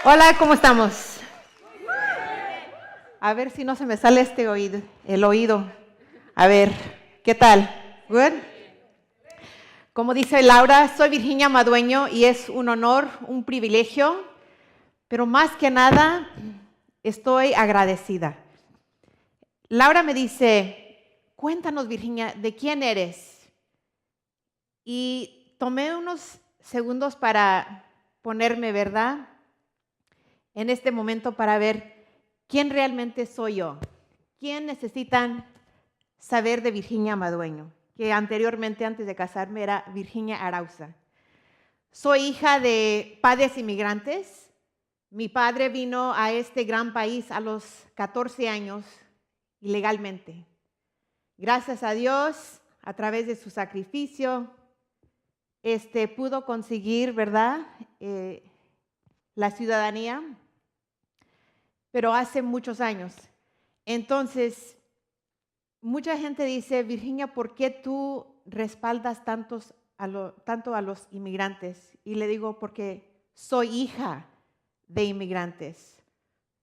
Hola, ¿cómo estamos? A ver si no se me sale el oído. A ver, ¿qué tal? ¿Good? Como dice Laura, soy Virginia Madueño y es un honor, un privilegio, pero más que nada estoy agradecida. Laura me dice, cuéntanos Virginia, ¿de quién eres? Y tomé unos segundos para ponerme, ¿verdad? En este momento para ver quién realmente soy yo. ¿Quién necesitan saber de Virginia Madueño? Que anteriormente, antes de casarme, era Virginia Arauza. Soy hija de padres inmigrantes. Mi padre vino a este gran país a los 14 años ilegalmente. Gracias a Dios, a través de su sacrificio, pudo conseguir, ¿verdad?, la ciudadanía, pero hace muchos años. Entonces, mucha gente dice, Virginia, ¿por qué tú respaldas tanto a los inmigrantes? Y le digo, porque soy hija de inmigrantes.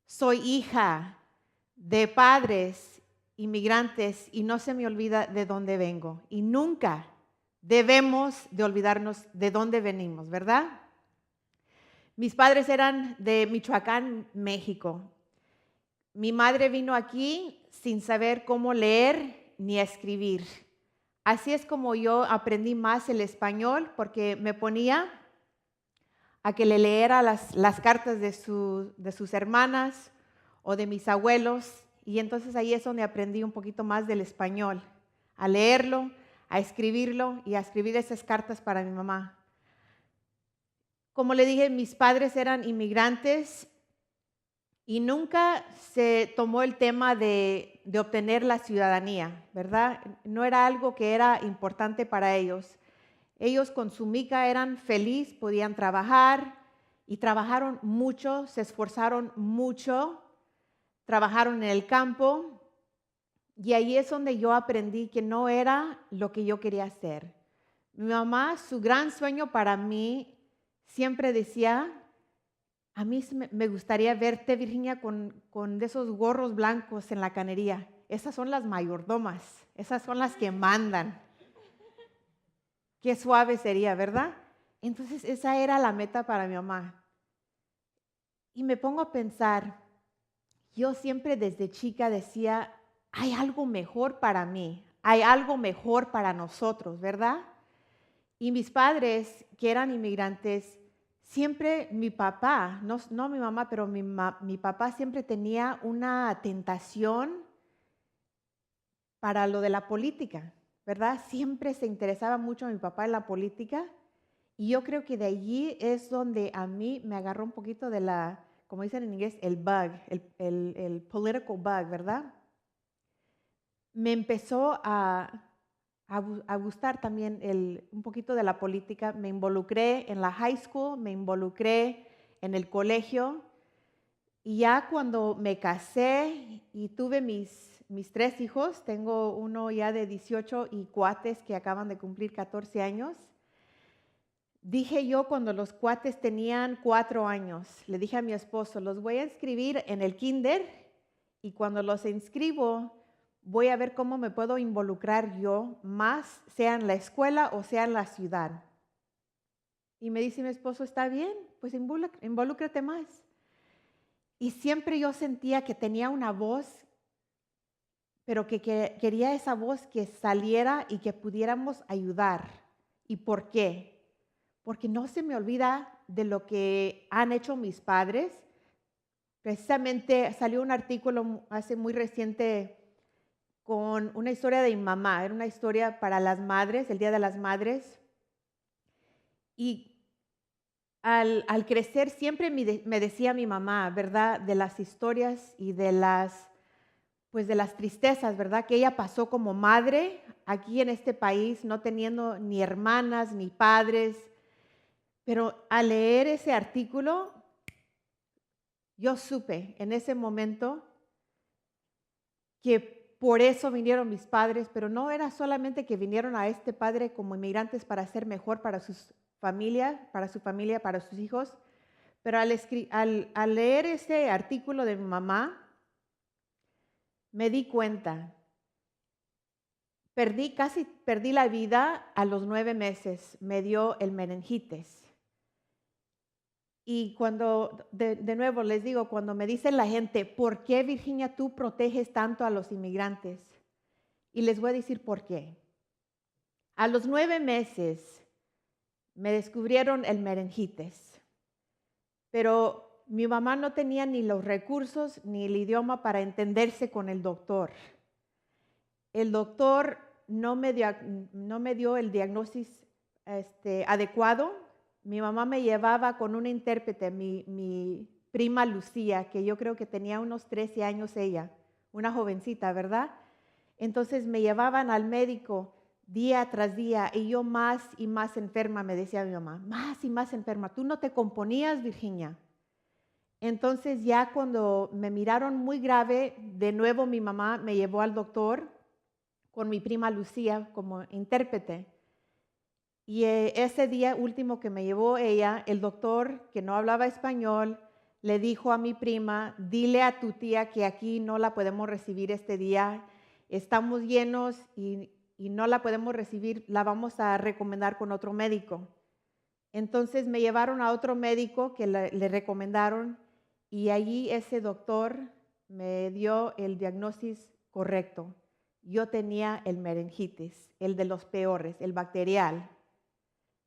Soy hija de padres inmigrantes y no se me olvida de dónde vengo. Y nunca debemos de olvidarnos de dónde venimos, ¿verdad? Mis padres eran de Michoacán, México. Mi madre vino aquí sin saber cómo leer ni escribir. Así es como yo aprendí más el español, porque me ponía a que le leyera las cartas de sus hermanas o de mis abuelos, y entonces ahí es donde aprendí un poquito más del español, a leerlo, a escribirlo y a escribir esas cartas para mi mamá. Como le dije, mis padres eran inmigrantes y nunca se tomó el tema de obtener la ciudadanía, ¿verdad? No era algo que era importante para ellos. Ellos con su mica eran felices, podían trabajar y trabajaron mucho, se esforzaron mucho, trabajaron en el campo, y ahí es donde yo aprendí que no era lo que yo quería hacer. Mi mamá, su gran sueño para mí, siempre decía, a mí me gustaría verte, Virginia, con de esos gorros blancos en la canería. Esas son las mayordomas, esas son las que mandan. Qué suave sería, ¿verdad? Entonces esa era la meta para mi mamá. Y me pongo a pensar, yo siempre desde chica decía, hay algo mejor para mí, hay algo mejor para nosotros, ¿verdad? Y mis padres, que eran inmigrantes, siempre mi papá, no mi mamá, pero mi papá siempre tenía una tentación para lo de la política, ¿verdad? Siempre se interesaba mucho mi papá en la política, y yo creo que de allí es donde a mí me agarró un poquito de como dicen en inglés, el bug, el political bug, ¿verdad? Me empezó a gustar también un poquito de la política. Me involucré en la high school, me involucré en el colegio, y ya cuando me casé y tuve mis 3 hijos, tengo uno ya de 18 y cuates que acaban de cumplir 14 años, dije yo cuando los cuates tenían 4 años, le dije a mi esposo, los voy a inscribir en el kinder, y cuando los inscribo voy a ver cómo me puedo involucrar yo más, sea en la escuela o sea en la ciudad. Y me dice mi esposo, está bien, pues involúcrate más. Y siempre yo sentía que tenía una voz, pero que quería esa voz que saliera y que pudiéramos ayudar. ¿Y por qué? Porque no se me olvida de lo que han hecho mis padres. Precisamente salió un artículo hace muy reciente con una historia de mi mamá. Era una historia para las madres, el Día de las Madres. Y al crecer siempre me decía mi mamá, ¿verdad?, de las historias y de las tristezas, ¿verdad?, que ella pasó como madre aquí en este país, no teniendo ni hermanas ni padres. Pero al leer ese artículo, yo supe en ese momento que por eso vinieron mis padres, pero no era solamente que vinieron a este padre como inmigrantes para ser mejor para su familia, para sus hijos, Pero al leer ese artículo de mi mamá, me di cuenta, casi perdí la vida a los 9 meses, me dio el meningitis. Y cuando, de nuevo les digo, cuando me dice la gente, ¿por qué, Virginia, tú proteges tanto a los inmigrantes? Y les voy a decir por qué. A los 9 meses me descubrieron el meningitis, pero mi mamá no tenía ni los recursos ni el idioma para entenderse con el doctor. El doctor no me dio el diagnóstico adecuado. Mi mamá me llevaba con una intérprete, mi prima Lucía, que yo creo que tenía unos 13 años ella, una jovencita, ¿verdad? Entonces me llevaban al médico día tras día y yo más y más enferma, me decía mi mamá, más y más enferma. ¿Tú no te componías, Virginia? Entonces ya cuando me miraron muy grave, de nuevo mi mamá me llevó al doctor con mi prima Lucía como intérprete. Y ese día último que me llevó ella, el doctor, que no hablaba español, le dijo a mi prima, dile a tu tía que aquí no la podemos recibir este día, estamos llenos y no la podemos recibir, la vamos a recomendar con otro médico. Entonces me llevaron a otro médico que le recomendaron y allí ese doctor me dio el diagnóstico correcto. Yo tenía el meningitis, el de los peores, el bacterial.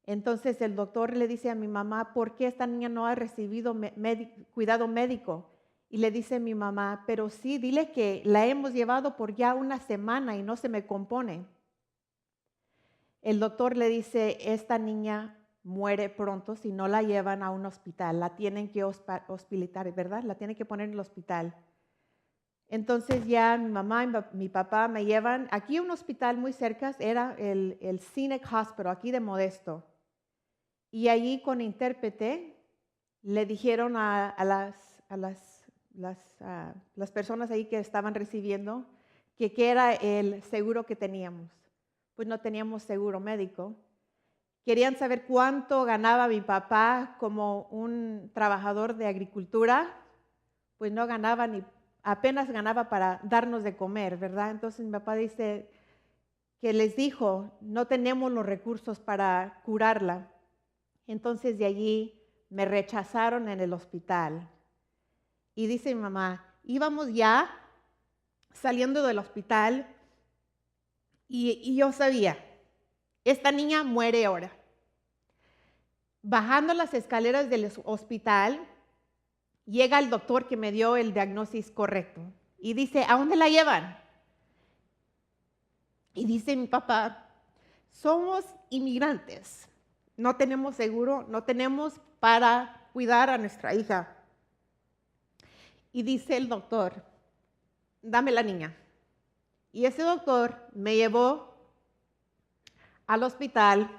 Entonces el doctor le dice a mi mamá, ¿por qué esta niña no ha recibido cuidado médico? Y le dice a mi mamá, pero sí, dile que la hemos llevado por ya una semana y no se me compone. El doctor le dice, esta niña muere pronto si no la llevan a un hospital, la tienen que hospitalizar, ¿verdad? La tienen que poner en el hospital. Entonces ya mi mamá y mi papá me llevan, aquí un hospital muy cerca, era el Scenic Hospital, aquí de Modesto. Y allí con intérprete le dijeron a las personas ahí que estaban recibiendo que qué era el seguro que teníamos. Pues no teníamos seguro médico. Querían saber cuánto ganaba mi papá como un trabajador de agricultura. Pues no ganaba apenas ganaba para darnos de comer, ¿verdad? Entonces mi papá dice que les dijo, no tenemos los recursos para curarla. Entonces de allí me rechazaron en el hospital. Y dice mi mamá, íbamos ya saliendo del hospital y yo sabía, esta niña muere ahora. Bajando las escaleras del hospital, llega el doctor que me dio el diagnóstico correcto y dice, ¿a dónde la llevan? Y dice mi papá, somos inmigrantes, no tenemos seguro, no tenemos para cuidar a nuestra hija. Y dice el doctor, dame la niña. Y ese doctor me llevó al hospital.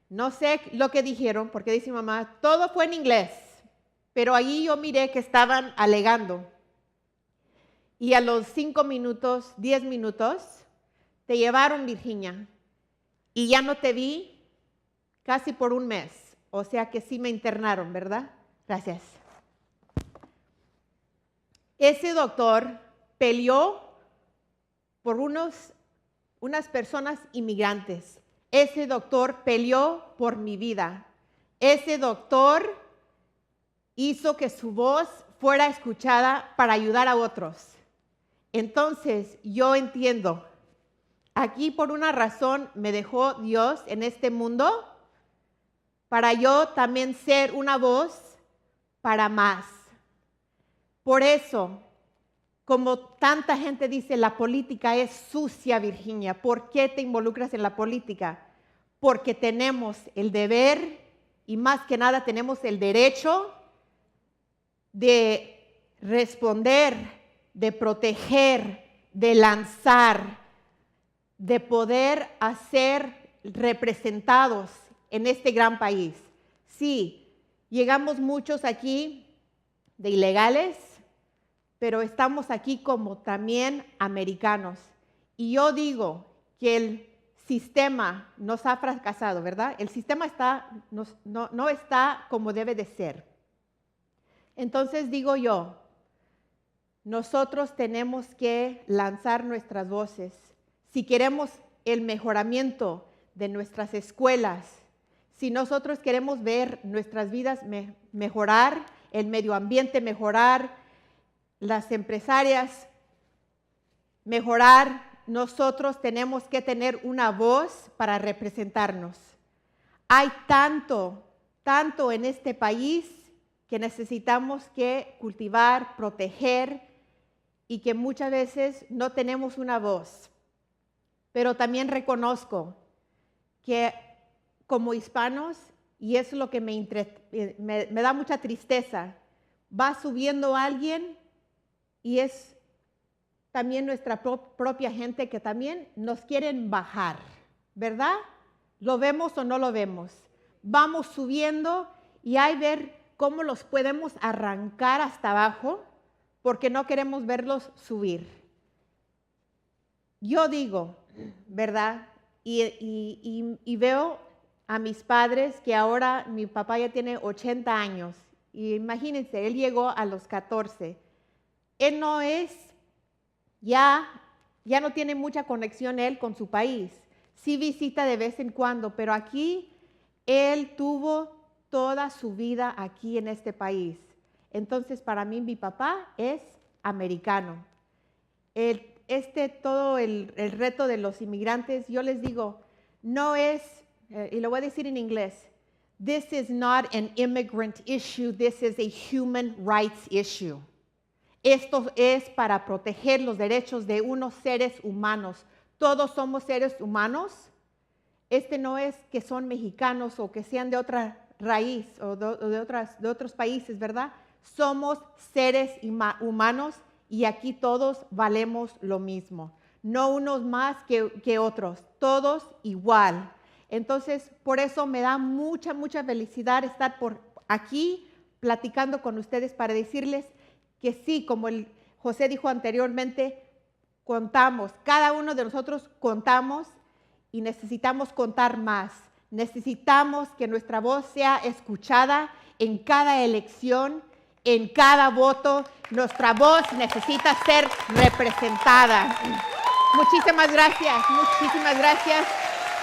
No sé lo que dijeron, porque dice mi mamá, todo fue en inglés, pero allí yo miré que estaban alegando. Y a los 5 minutos, 10 minutos, te llevaron, Virginia, y ya no te vi casi por un mes. O sea que sí me internaron, ¿verdad? Gracias. Ese doctor peleó por unas personas inmigrantes. Ese doctor peleó por mi vida. Ese doctor hizo que su voz fuera escuchada para ayudar a otros. Entonces, yo entiendo, aquí por una razón me dejó Dios en este mundo para yo también ser una voz para más. Por eso, como tanta gente dice, la política es sucia, Virginia. ¿Por qué te involucras en la política? Porque tenemos el deber y más que nada tenemos el derecho de responder, de proteger, de lanzar, de poder ser representados en este gran país. Sí, llegamos muchos aquí de ilegales, pero estamos aquí como también americanos. Y yo digo que el sistema nos ha fracasado, ¿verdad? El sistema no está como debe de ser. Entonces digo yo, nosotros tenemos que lanzar nuestras voces. Si queremos el mejoramiento de nuestras escuelas, si nosotros queremos ver nuestras vidas mejorar, el medio ambiente mejorar, las empresarias mejorar, nosotros tenemos que tener una voz para representarnos. Hay tanto en este país que necesitamos que cultivar, proteger y que muchas veces no tenemos una voz. Pero también reconozco que como hispanos, y eso es lo que me da mucha tristeza, va subiendo alguien y es también nuestra propia gente que también nos quieren bajar, ¿verdad? ¿Lo vemos o no lo vemos? Vamos subiendo y hay ver cómo los podemos arrancar hasta abajo porque no queremos verlos subir. Yo digo, ¿verdad? Y veo a mis padres que ahora mi papá ya tiene 80 años. Y imagínense, él llegó a los 14. Él no es, ya no tiene mucha conexión él con su país. Sí visita de vez en cuando, pero aquí él tuvo toda su vida aquí en este país. Entonces, para mí, mi papá es americano. Todo el reto de los inmigrantes, yo les digo, no es, y lo voy a decir en inglés, this is not an immigrant issue, this is a human rights issue. Esto es para proteger los derechos de unos seres humanos. Todos somos seres humanos. No es que son mexicanos o que sean de otra raíz o de otros países, ¿verdad? Somos seres humanos y aquí todos valemos lo mismo. No unos más que otros, todos igual. Entonces, por eso me da mucha felicidad estar por aquí platicando con ustedes para decirles que sí, como José dijo anteriormente, contamos, cada uno de nosotros contamos y necesitamos contar más. Necesitamos que nuestra voz sea escuchada en cada elección, en cada voto. Nuestra voz necesita ser representada. Muchísimas gracias.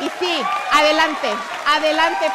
Y sí, adelante, adelante.